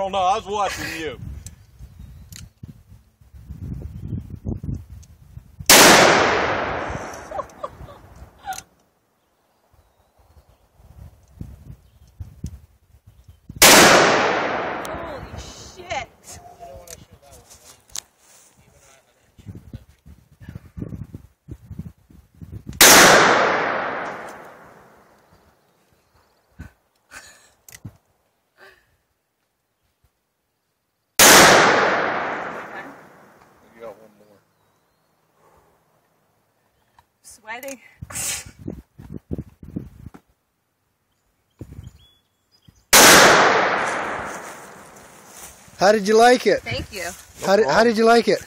don't know. I was watching you. Holy shit. I don't want to shoot that one. Even though I didn't shoot that. You got one more. Sweating. How did you like it? Thank you. How did you like it?